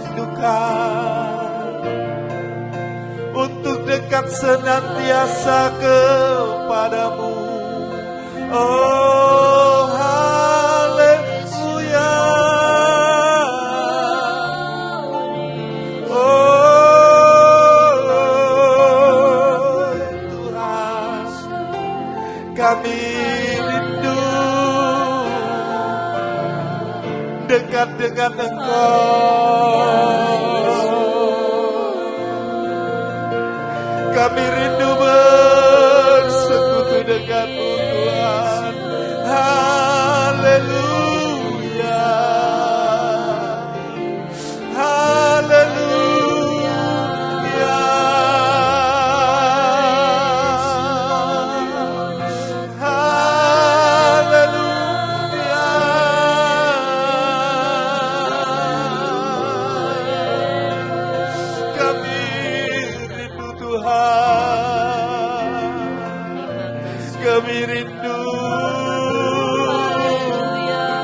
S1: untuk dekat senantiasa kepadamu. Oh, haleluya. Oh, Tuhan, kami rindu dekat dengan Engkau. Kami rindu bersekutu denganmu Tuhan. Haleluya. Haleluya. Haleluya. Kami rindu Tuhan. Kami rindu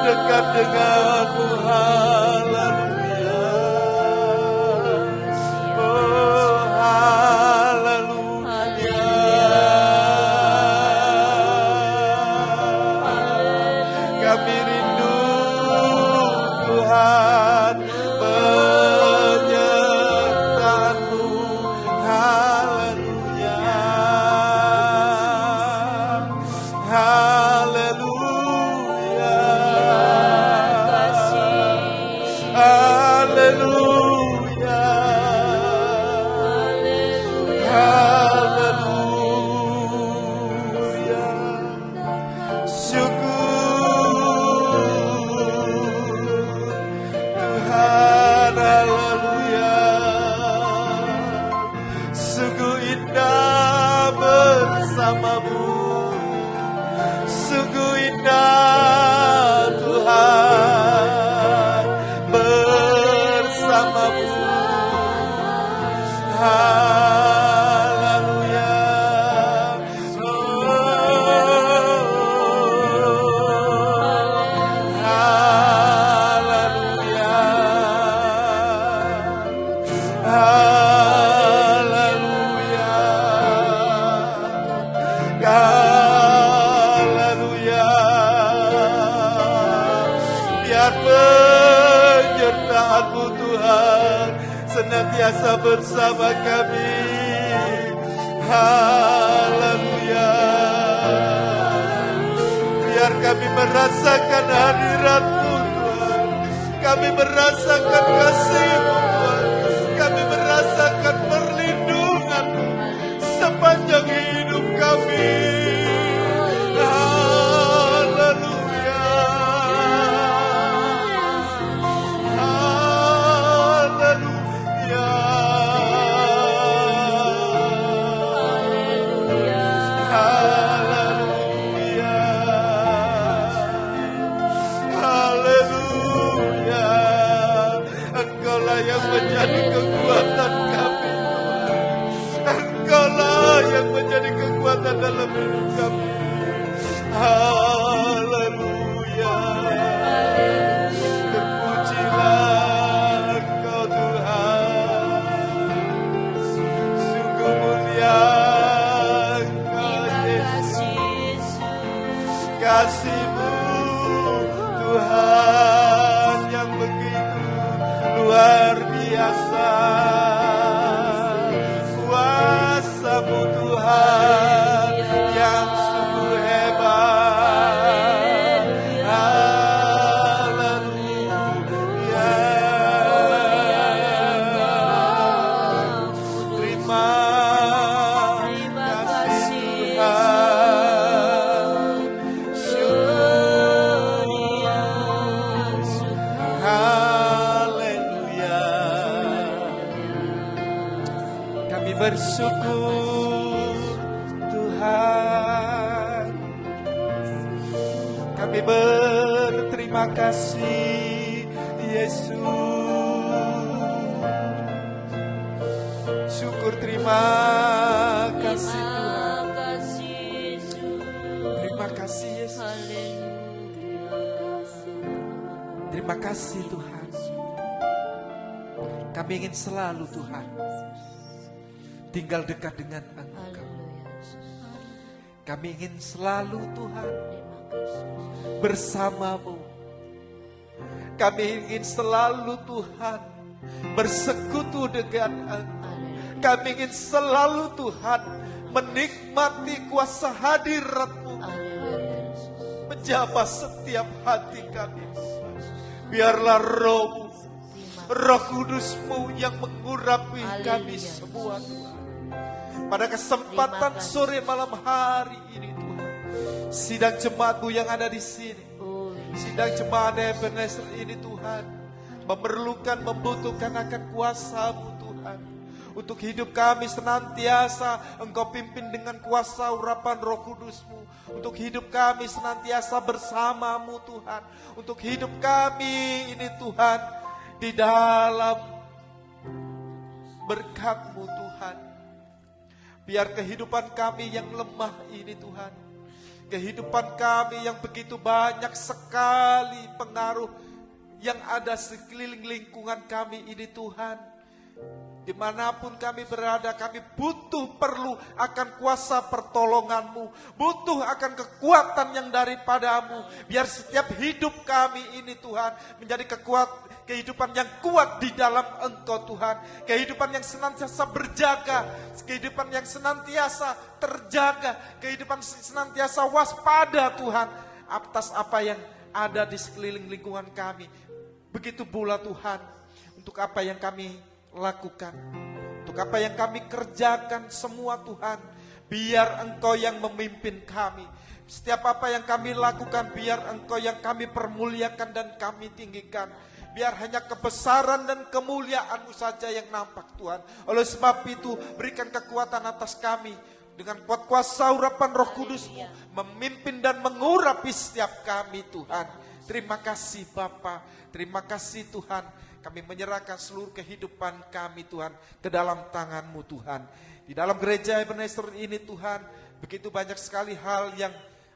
S1: dekat denganmu. Haleluya. Oh, haleluya. Kami rindu Tuhan penyertaanmu. Haleluya. Haleluya. Haleluya. Haleluya.
S2: Tuhan, haleluya. Sungguh indah bersamamu, sungguh indah Tuhan bersamamu. Haleluya. Haleluya. Haleluya. Haleluya. Biar penyertaan-Mu Tuhan senantiasa bersama kami. Haleluya. Biar kami merasakan hadirat-Mu Tuhan, kami merasakan kasih-Mu Tuhan, kami merasakan perlindungan-Mu sepanjang hidup kami. Haleluya. Haleluya. Haleluya. Haleluya. Engkaulah yang menjadi kekuatan kami, Tuhan. Engkaulah yang menjadi kekuatan dalam hidup kami. Haleluya. Terpujilah Engkau Tuhan. Sungguh mulia Engkau Yesus. Kasih-Mu Tuhan yang begitu luar biasa. Kuasa-Mu Tuhan yang sungguh hebat. Haleluya. Terima kasih Tuhan. Haleluya. Kami bersyukur Tuhan. Kami berterima kasih Yesus. Syukur, terima kasih Tuhan. Terima kasih Yesus. Terima kasih Tuhan. Kami ingin selalu Tuhan tinggal dekat dengan Engkau. Kami ingin selalu Tuhan bersama-Mu. Kami ingin selalu Tuhan bersekutu dengan Engkau. Kami ingin selalu Tuhan menikmati kuasa hadirat-Mu menjamah setiap hati kami. Biarlah Roh-Mu, Roh Kudus-Mu yang mengurapi kami semua Tuhan. Pada kesempatan sore malam hari ini Tuhan, sidang jemaat-Mu yang ada di sini, sidang jemaat Ebenezer ini Tuhan, membutuhkan akan kuasa-Mu Tuhan. Untuk hidup kami senantiasa Engkau pimpin dengan kuasa urapan Roh Kudus-Mu. Untuk hidup kami senantiasa bersama-Mu Tuhan. Untuk hidup kami ini Tuhan di dalam berkat-Mu Tuhan. Biar kehidupan kami yang lemah ini Tuhan, kehidupan kami yang begitu banyak sekali pengaruh yang ada sekeliling lingkungan kami ini Tuhan, dimanapun kami berada, kami perlu akan kuasa pertolongan-Mu, butuh akan kekuatan yang daripadamu. Biar setiap hidup kami ini Tuhan menjadi kehidupan yang kuat di dalam Engkau Tuhan. Kehidupan yang senantiasa berjaga, kehidupan yang senantiasa terjaga, kehidupan senantiasa waspada Tuhan atas apa yang ada di sekeliling lingkungan kami. Begitu pula Tuhan, untuk apa yang kami lakukan, untuk apa yang kami kerjakan semua Tuhan, biar Engkau yang memimpin kami. Setiap apa yang kami lakukan, biar Engkau yang kami permuliakan dan kami tinggikan. Biar hanya kebesaran dan kemuliaan-Mu saja yang nampak Tuhan. Oleh sebab itu, berikan kekuatan atas kami. Dengan kuat kuasa urapan Roh Kudus-Mu, memimpin dan mengurapi setiap kami Tuhan. Terima kasih Bapa, terima kasih Tuhan. Kami menyerahkan seluruh kehidupan kami Tuhan ke dalam tangan-Mu Tuhan. Di dalam gereja Ebenezer ini Tuhan, begitu banyak sekali hal yang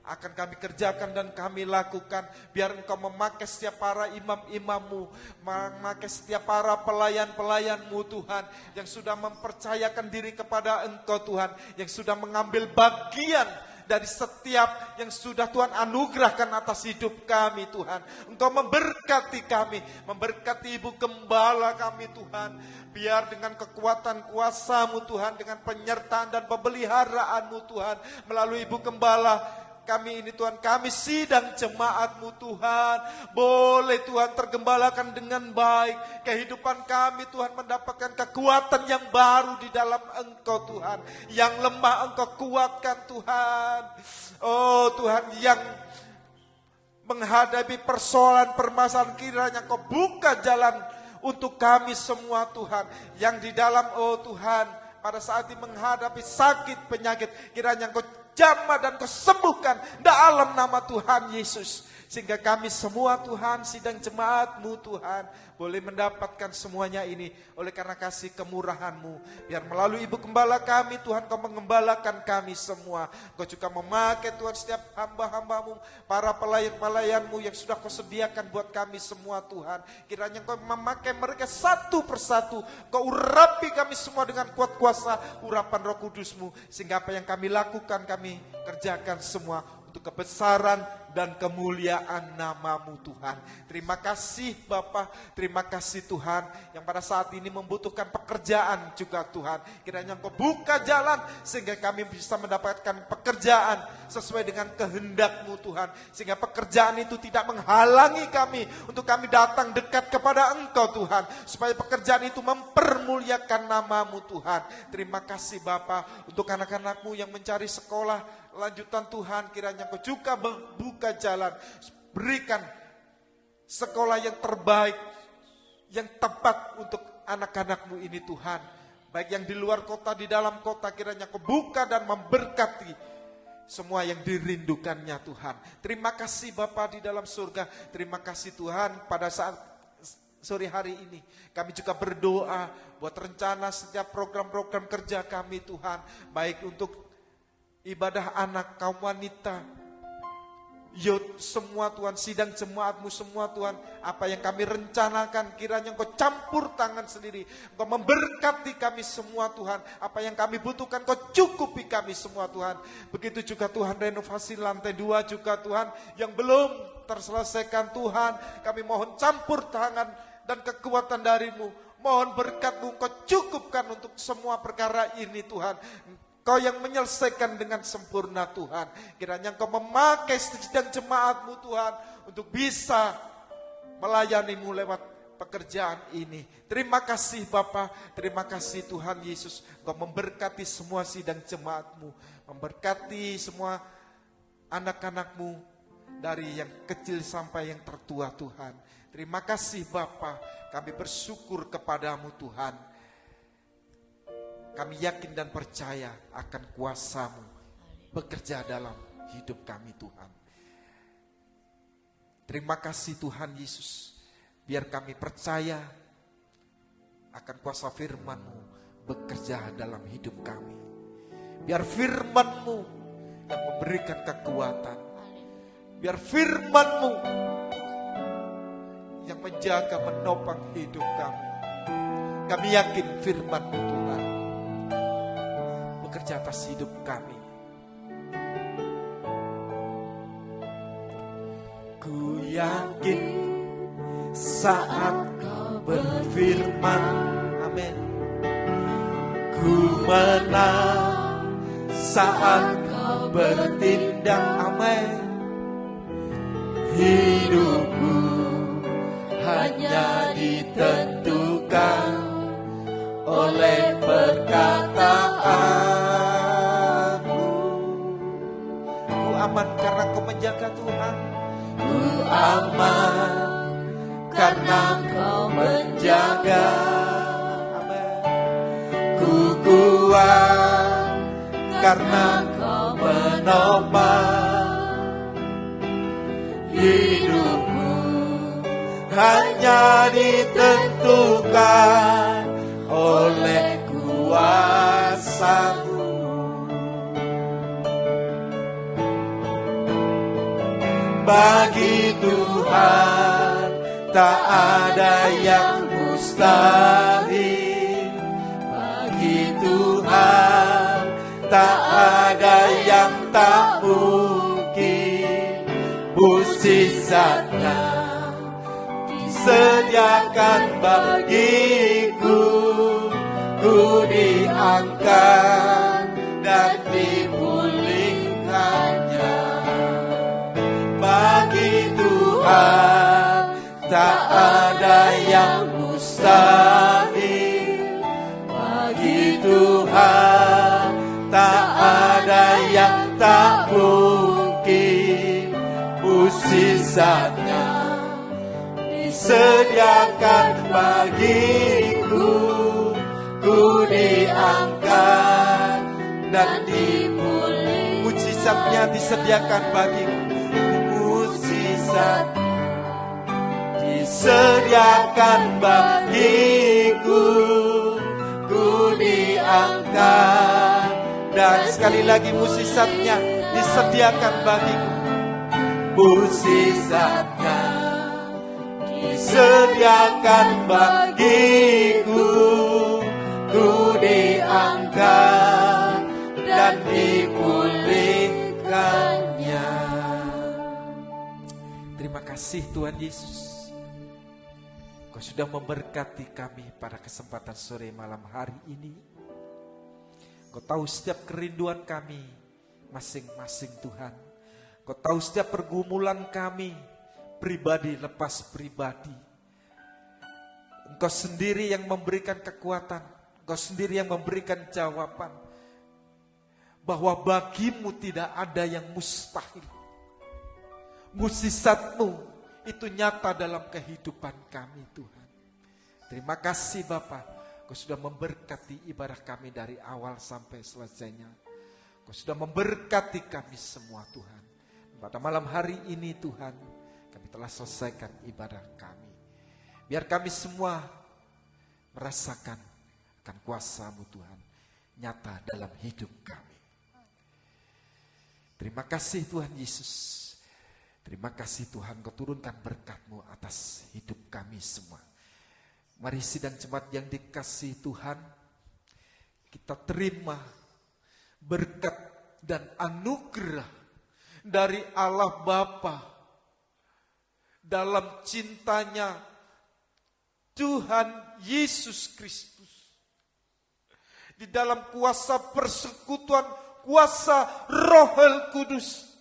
S2: akan kami kerjakan dan kami lakukan. Biar Engkau memakai setiap para imam-imam-Mu, memakai setiap para pelayan-pelayan-Mu Tuhan, yang sudah mempercayakan diri kepada Engkau Tuhan, yang sudah mengambil bagian dari setiap yang sudah Tuhan anugerahkan atas hidup kami Tuhan. Engkau memberkati kami, memberkati Ibu Gembala kami Tuhan. Biar dengan kekuatan kuasa-Mu Tuhan, dengan penyertaan dan pemeliharaan-Mu Tuhan, melalui Ibu Gembala kami ini Tuhan, kami sidang jemaat-Mu Tuhan, boleh Tuhan tergembalakan dengan baik. Kehidupan kami Tuhan mendapatkan kekuatan yang baru di dalam Engkau Tuhan. Yang lemah Engkau kuatkan Tuhan. Oh Tuhan, yang menghadapi persoalan permasalahan, kiranya Engkau buka jalan untuk kami semua Tuhan. Yang di dalam oh Tuhan, pada saat ini menghadapi sakit penyakit, kiranya Engkau jamah dan Kau sembuhkan dalam nama Tuhan Yesus. Sehingga kami semua Tuhan, sidang jemaat-Mu Tuhan, boleh mendapatkan semuanya ini oleh karena kasih kemurahan-Mu. Biar melalui Ibu Gembala kami Tuhan, Kau mengembalakan kami semua. Kau juga memakai Tuhan setiap hamba-hamba-Mu, para pelayan-pelayan-Mu yang sudah Kau sediakan buat kami semua Tuhan. Kiranya Kau memakai mereka satu persatu. Kau urapi kami semua dengan kuat kuasa urapan Roh Kudus-Mu. Sehingga apa yang kami lakukan, kami kerjakan semua untuk kebesaran dan kemuliaan nama-Mu Tuhan. Terima kasih Bapa, terima kasih Tuhan, yang pada saat ini membutuhkan pekerjaan juga Tuhan. Kiranya Engkau buka jalan sehingga kami bisa mendapatkan pekerjaan sesuai dengan kehendak-Mu Tuhan. Sehingga pekerjaan itu tidak menghalangi kami untuk kami datang dekat kepada Engkau Tuhan. Supaya pekerjaan itu mempermuliakan nama-Mu Tuhan. Terima kasih Bapa untuk anak-anak-Mu yang mencari sekolah lanjutan Tuhan, kiranya Engkau juga buka jalan, berikan sekolah yang terbaik, yang tepat untuk anak-anak-Mu ini Tuhan. Baik yang di luar kota, di dalam kota, kiranya Engkau buka dan memberkati semua yang dirindukannya Tuhan. Terima kasih Bapa di dalam surga, terima kasih Tuhan. Pada saat sore hari ini kami juga berdoa buat rencana setiap program-program kerja kami Tuhan, baik untuk ibadah anak, kaum wanita, youth, semua Tuhan, sidang jemaat-Mu semua Tuhan. Apa yang kami rencanakan, kiranya Engkau campur tangan sendiri. Engkau memberkati kami semua Tuhan. Apa yang kami butuhkan, Engkau cukupi kami semua Tuhan. Begitu juga Tuhan, renovasi lantai 2 juga Tuhan, yang belum terselesaikan Tuhan. Kami mohon campur tangan dan kekuatan dari-Mu. Mohon berkat-Mu, Engkau cukupkan untuk semua perkara ini Tuhan. Kau yang menyelesaikan dengan sempurna Tuhan. Kiranya Engkau memakai sidang jemaat-Mu Tuhan untuk bisa melayani-Mu lewat pekerjaan ini. Terima kasih Bapa, terima kasih Tuhan Yesus. Engkau memberkati semua sidang jemaat-Mu, memberkati semua anak-anak-Mu dari yang kecil sampai yang tertua Tuhan. Terima kasih Bapa, kami bersyukur kepadamu Tuhan. Kami yakin dan percaya akan kuasa-Mu bekerja dalam hidup kami Tuhan. Terima kasih Tuhan Yesus. Biar kami percaya akan kuasa firman-Mu bekerja dalam hidup kami. Biar firman-Mu yang memberikan kekuatan. Biar firman-Mu yang menjaga, menopang hidup kami. Kami yakin firman-Mu Tuhan bekerja atas hidup kami. Ku yakin saat Kau berfirman, amin. Ku menang saat Kau bertindak, amin. Hidupku hanya ditentukan oleh perkataan-Mu. Ku amankan terjaga Tuhan.
S3: Ku aman karena Engkau menjaga.
S2: Amin.
S3: Ku kuat karena Engkau menopang. Hidupku hanya ditentukan oleh kuasa-Mu. Bagi Tuhan tak ada yang mustahil. Bagi Tuhan tak ada yang tak mungkin. Mukjizatnya disediakan bagiku. Ku diangkat dan dipulihkannya. Bagi Tuhan tak ada yang mustahil. Bagi Tuhan tak ada yang tak mungkin. Mukjizatnya disediakan bagiku. Ku diangkat dan dipulihkan.
S2: Mukjizatnya disediakan bagiku.
S3: Mukjizat disediakan bagiku. Ku diangkat
S2: Dan sekali lagi mukjizatnya disediakan bagiku.
S3: Mukjizatnya disediakan bagiku. Ku diangkat dan dipulihkannya.
S2: Terima kasih Tuhan Yesus. Kau sudah memberkati kami pada kesempatan sore malam hari ini. Kau tahu setiap kerinduan kami masing-masing Tuhan. Kau tahu setiap pergumulan kami pribadi lepas pribadi. Engkau sendiri yang memberikan kekuatan. Engkau sendiri yang memberikan jawaban. Bahwa bagimu tidak ada yang mustahil. Mukjizat-Mu itu nyata dalam kehidupan kami Tuhan. Terima kasih Bapa. Kau sudah memberkati ibadah kami dari awal sampai selesainya. Kau sudah memberkati kami semua Tuhan. Pada malam hari ini Tuhan, kami telah selesaikan ibadah kami. Biar kami semua merasakan akan kuasa-Mu Tuhan nyata dalam hidup kami. Terima kasih Tuhan Yesus. Terima kasih Tuhan, Kau turunkan berkat-Mu atas hidup kami semua. Mari sidang jemaat yang dikasihi Tuhan, kita terima berkat dan anugerah dari Allah Bapa dalam cintanya Tuhan Yesus Kristus. Di dalam kuasa persekutuan, kuasa Roh Kudus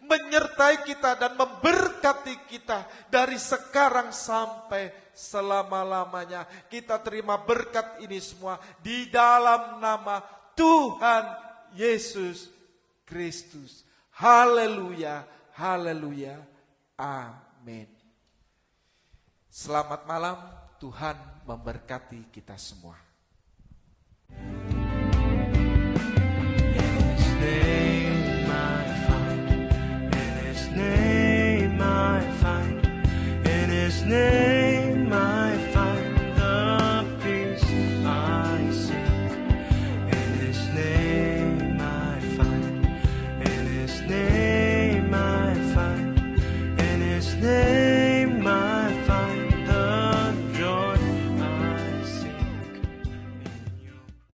S2: menyertai kita dan memberkati kita dari sekarang sampai selama-lamanya. Kita terima berkat ini semua di dalam nama Tuhan Yesus Kristus. Haleluya, haleluya, amin. Selamat malam, Tuhan memberkati kita semua.
S3: Yes,